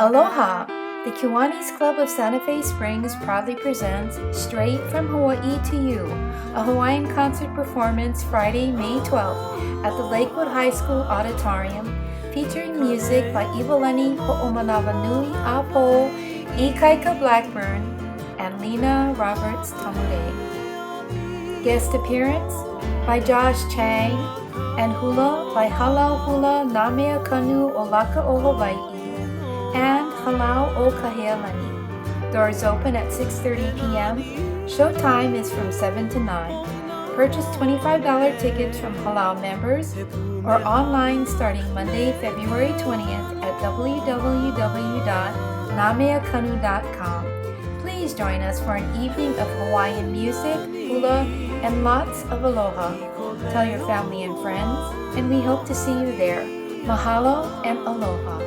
Aloha! The Kiwanis Club of Santa Fe Springs proudly presents Straight from Hawaii to You, a Hawaiian concert performance Friday, May 12th at the Lakewood High School Auditorium, featuring music by Iwalani Ho'omanawanui Apo, Ikaika Blackburn, and Lena Roberts Tamure. Guest appearance by Josh Chang and hula by Halau Hula Namea Kanu o Laka o Hawaii and Halau o Kahealani. Doors open at 6:30 p.m. Showtime is from 7 to 9. Purchase $25 tickets from Halau members or online starting Monday, February 20th at www.nameakanu.com. Please join us for an evening of Hawaiian music, hula, and lots of aloha. Tell your family and friends, and we hope to see you there. Mahalo and aloha.